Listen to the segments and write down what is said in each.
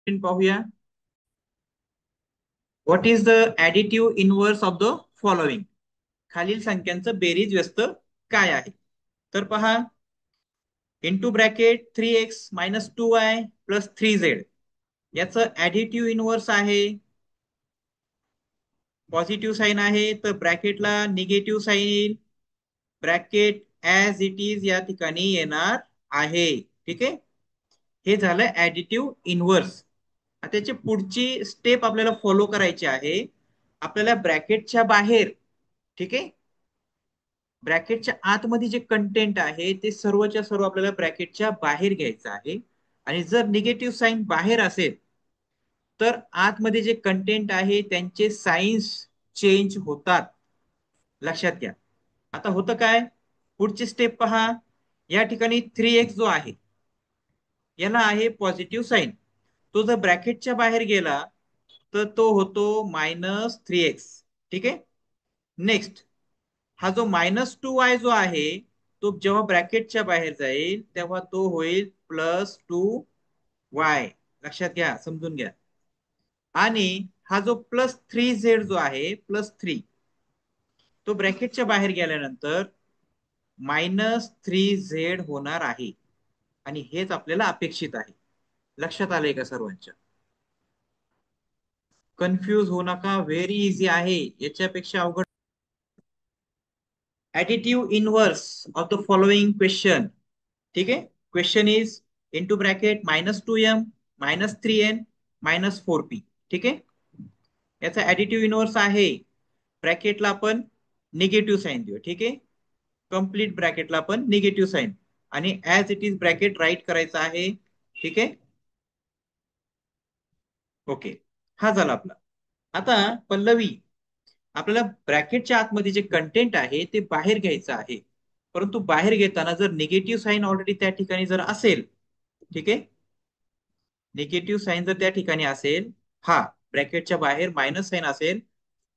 पाहूया. What is the additive inverse of the following? खालील संख्यांचं बेरीज व्यस्त काय आहे? तर पहा, into bracket 3x minus 2y plus 3z याचं ऍडिटिव्ह इनव्हर्स आहे. पॉझिटिव्ह साईन आहे तर ब्रॅकेटला निगेटिव्ह साईन येईल. ब्रॅकेट ऍज इट इज या ठिकाणी येणार आहे. ठीक आहे, हे झालं ऍडिटिव्ह इनव्हर्स. त्याची पुढची स्टेप आपल्याला फॉलो करायची आहे. आपल्याला ब्रॅकेटच्या बाहेर, ठीक आहे, ब्रॅकेटच्या आतमध्ये जे कंटेंट आहे ते सर्वच्या सर्व आपल्याला ब्रॅकेटच्या बाहेर घ्यायचं आहे. आणि जर निगेटिव्ह साईन बाहेर असेल तर आतमध्ये जे कंटेंट आहे त्यांचे साइन्स चेंज होतात. लक्षात घ्या. आता होतं काय, पुढची स्टेप पहा. या ठिकाणी 3x जो आहे याला आहे पॉझिटिव्ह साईन. तो जर ब्रॅकेटच्या बाहेर गेला तर तो होतो -3x. ठीक आहे. नेक्स्ट, हा जो -2y जो आहे तो जेव्हा ब्रॅकेटच्या बाहेर जाईल तेव्हा तो होईल +2y. लक्षात घ्या, समजून घ्या. आणि हा जो +3z जो आहे +3, तो ब्रॅकेटच्या बाहेर गेल्यानंतर -3z होणार आहे. आणि हेच आपल्याला अपेक्षित आहे. लक्षात आलंय का सर्वांच्या? कन्फ्यूज होऊ नका, व्हेरी इझी आहे, याच्यापेक्षा अवघड. Additive inverse of the following question. ठीक आहे. Question is into bracket -2m -3n -4p. ठीक आहे, याचा ऍडिटिव्ह इनव्हर्स आहे. ब्रॅकेटला आपण निगेटिव्ह साईन देऊ. ठीक आहे, कम्प्लीट ब्रॅकेटला आपण निगेटिव्ह साईन आणि as it is bracket write करायचं आहे. ठीक आहे, ओके, हा झाला आपला. आता पल्लवी, आपल्याला ब्रॅकेटच्या आतमध्ये जे कंटेंट आहे ते बाहेर घ्यायचं आहे. परंतु बाहेर घेताना जर निगेटिव्ह साईन ऑलरेडी त्या ठिकाणी जर असेल, ठीक आहे, निगेटिव्ह साईन जर त्या ठिकाणी असेल, हा ब्रॅकेटच्या बाहेर मायनस साईन असेल,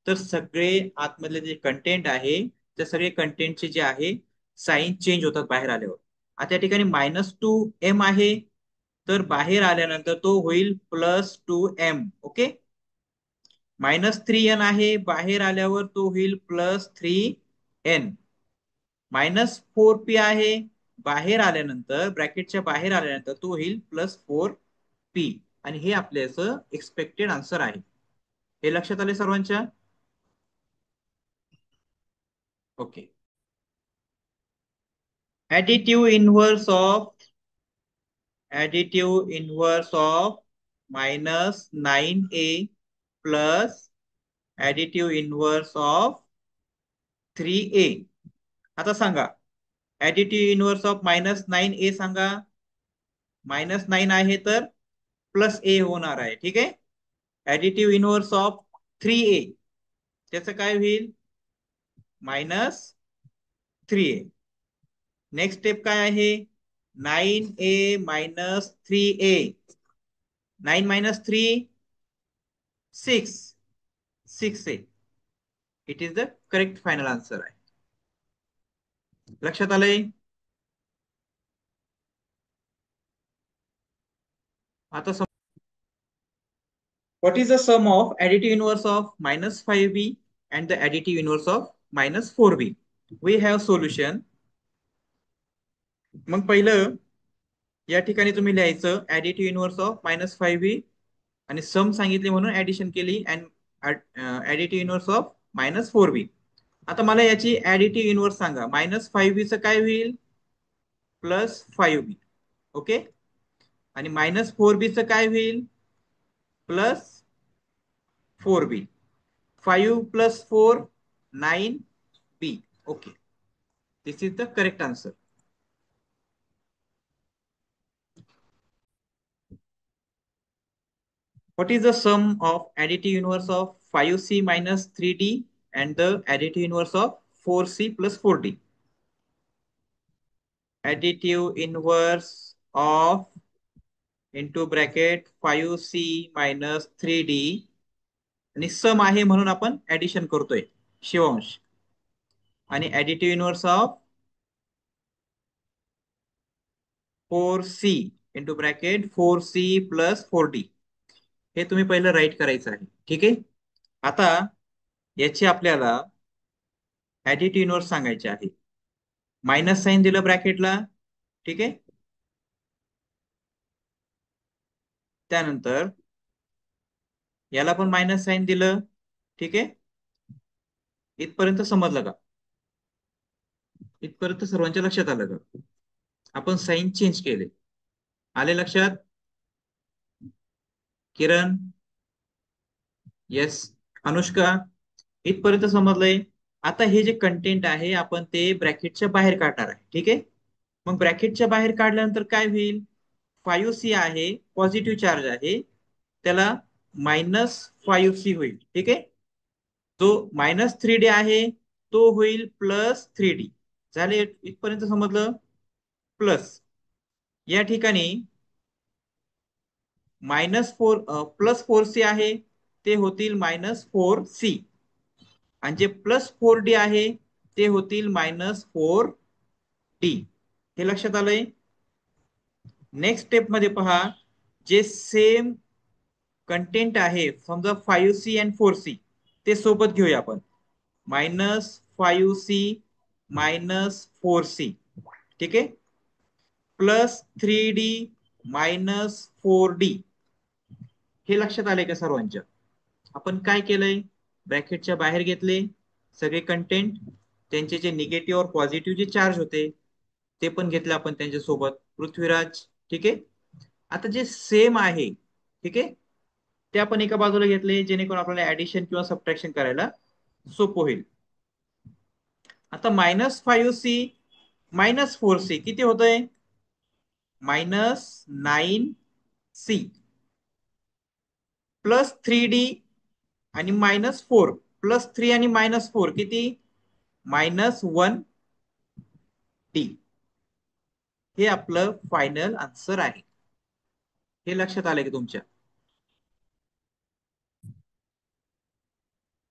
तर सगळे आतमधले जे कंटेंट आहे त्या सगळे कंटेंटचे जे आहे साईन चेंज होतात बाहेर आल्यावर. आता त्या ठिकाणी -2m आहे तर बाहेर आल्यानंतर तो होईल +2m. ओके. -3n आहे, बाहेर आल्यावर तो होईल +3n. -4p आहे, बाहेर आल्यानंतर ब्रॅकेटच्या बाहेर आल्यानंतर तो होईल +4p. आणि हे आपल्याचं एक्सपेक्टेड आन्सर आहे. हे लक्षात आले सर्वांच्या? Okay. Additive inverse of -9a plus additive inverse of 3a. आता सांगा, ऍडिटिव्ह इनव्हर्स ऑफ -9a सांगा. -9 आहे तर +a होणार आहे. ठीक आहे. ऍडिटिव्ह इनव्हर्स ऑफ 3a त्याचं काय होईल? -3a. नेक्स्ट स्टेप काय आहे? 9a - 3a. 9 - 3 6. 6a. It is the correct final answer आहे. लक्षात आलंय? आता what is the sum of additive inverse of -5b and the additive inverse of -4b? We have solution. मग पहिलं या ठिकाणी तुम्ही लिहायचं ऍडिटिव्ह इनव्हर्स ऑफ -5b आणि सम सांगितले म्हणून ऍडिशन केली आणि ऍडिटिव्ह इनव्हर्स ऑफ -4b. आता मला याची ऍडिटिव्ह इनव्हर्स सांगा. -5b चं काय होईल? +5b. ओके. आणि -4b चं काय होईल? +4b. 5 + 4 9b. Okay, this is the correct answer. What is the sum of additive inverse of 5c minus 3d and the additive inverse of 4c plus 4d? Additive inverse of into bracket 5c minus 3d आणि सम आहे म्हणून आपण addition करतोय शिवांश. आणि additive inverse of 4c into bracket 4c plus 4d. हे तुम्ही पहिलं right करायचं आहे. ठीक आहे. आता याची आपल्याला ऍडिटिव्ह इनव्हर्स सांगायचे आहे. मायनस साइन दिलं ब्रॅकेटला. ठीक आहे. त्यानंतर याला पण मायनस साइन दिलं. ठीक आहे. इथपर्यंत समजलं का? इथपर्यंत सर्वांच्या लक्षात आलं का? आपण साइन चेंज केले. आले लक्षात? किरण, येस. अनुष्का, इथपर्यंत समजलंय. आता हे जे कंटेंट आहे आपण ते ब्रॅकेटच्या बाहेर काढणार आहे. ठीक आहे. मग ब्रॅकेटच्या बाहेर काढल्यानंतर काय होईल? 5C आहे, पॉझिटिव्ह चार्ज आहे, त्याला -5C होईल. ठीक आहे. जो -3D आहे तो होईल +3D. झाले इथपर्यंत समजलं? प्लस या ठिकाणी +4C आहे, ते होतील -4C. आणि जे +4D आहे ते होतील -4D. हे लक्षात आलंय? नेक्स्ट स्टेप मध्ये पहा, जे सेम कंटेंट आहे समजा 5C आणि 4C ते सोबत घेऊया आपण. -5C -4C. ठीक आहे. +3D -4D. हे लक्षात आलंय का सर्वांच्या? आपण काय केलंय? ब्रॅकेटच्या बाहेर घेतले सगळे कंटेंट, त्यांचे जे निगेटिव्ह और पॉझिटिव्ह जे चार्ज होते ते पण घेतले आपण त्यांच्या सोबत. पृथ्वीराज. ठीक आहे. आता जे सेम आहे, ठीक आहे, ते आपण एका बाजूला घेतले जेणेकरून आपल्याला ऍडिशन किंवा सबट्रॅक्शन करायला सोपं होईल. आता -5C -4C किती होतंय? -9C. +3D आणि -4 +3 आणि -4 किती? -1D. हे आपलं फायनल आन्सर आहे. हे लक्षात आलं की तुमच्या?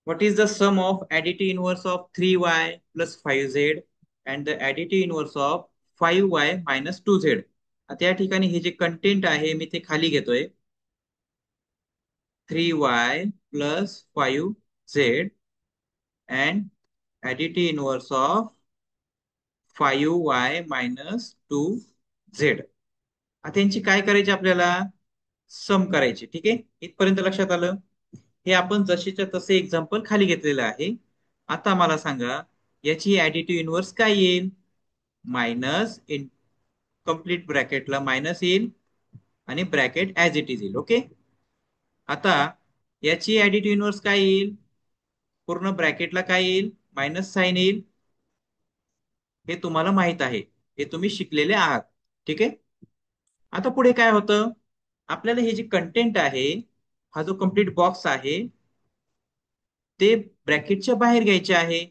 What is the sum of additive inverse of 3y plus 5z and the additive inverse of 5y minus 2z? आता या ठिकाणी हे जे कंटेंट आहे मी ते खाली घेतोय. 3y plus 5z and additive inverse of 5y minus 2z. आता यांची काय करायची आपल्याला? सम करायची. ठीक आहे. इथपर्यंत लक्षात आलं? हे आपण जशीच्या तसे एक्झाम्पल खाली घेतलेलं आहे. आता मला सांगा याची ऍडिटिव्ह इनव्हर्स काय येईल? मायनस इन कम्प्लीट ब्रॅकेटला मायनस येईल आणि ब्रॅकेट ऍज इट इज येईल. ओके. आता याची ऍडिटिव्ह इनव्हर्स काय येईल? पूर्ण ब्रॅकेटला काय येईल? मायनस साइन येईल. हे तुम्हाला माहित आहे, हे तुम्ही शिकलेले आहात. ठीक आहे. आता पुढे काय होतं? आपल्याला हे जे कंटेंट आहे, हा जो कम्प्लीट बॉक्स आहे ते ब्रॅकेटच्या बाहेर घ्यायचे आहे.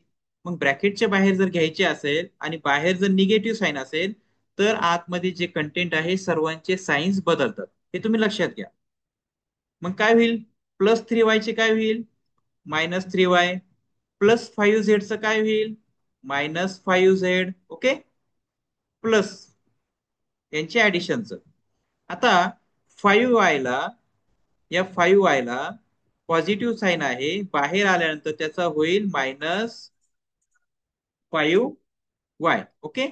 मग ब्रॅकेटच्या बाहेर जर घ्यायचे असेल आणि बाहेर जर निगेटिव्ह साईन असेल तर आतमध्ये जे कंटेंट आहे सर्वांचे साईन्स बदलतात. हे तुम्ही लक्षात घ्या. मग काय होईल? +3y चे काय होईल? -3y. +5z चं काय होईल? -5z. ओके. प्लस यांच्या ऍडिशनचं. आता 5y ला, या 5y ला पॉझिटिव्ह साइन आहे, बाहेर आल्यानंतर त्याचा होईल -5y. ओके.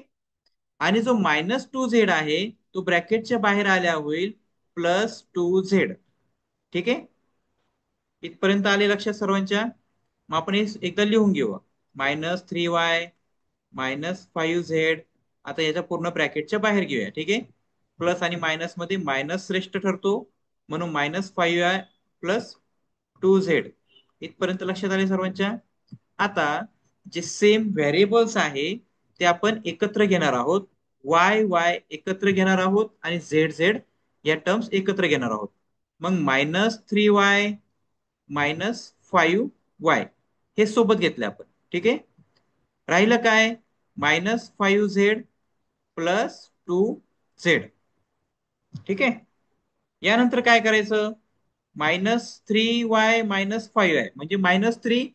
आणि जो -2z आहे तो ब्रॅकेटच्या बाहेर आल्या होईल +2z. ठीक आहे. इथपर्यंत आले लक्षात सर्वांच्या? मग आपण हे एकदा लिहून घेऊ. -3y -5z. आता याच्या पूर्ण ब्रॅकेटच्या बाहेर घेऊया. ठीक आहे. प्लस आणि मायनस मध्ये मायनस श्रेष्ठ ठरतो म्हणून -5y +2z. इथपर्यंत लक्षात आले सर्वांच्या? आता जे सेम व्हेरिएबल्स आहे ते आपण एकत्र घेणार आहोत. वाय वाय एकत्र घेणार आहोत आणि झेड झेड या टर्म्स एकत्र घेणार आहोत. मग -3y -5y हे सोबत घेतले आपण. ठीक आहे. राहिलं काय? -5z +2z. ठीक आहे. यानंतर काय करायचं? -3y -5y म्हणजे -3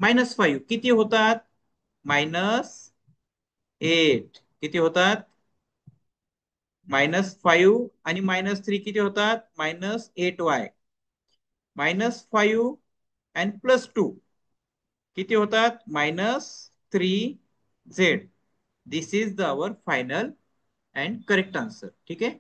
-5 किती होतात? -8. किती होतात? -5 आणि -3 किती होतात? -8y. -5 अँड +2 किती होतात? -3z. This is the our final and correct answer. ठीक आहे.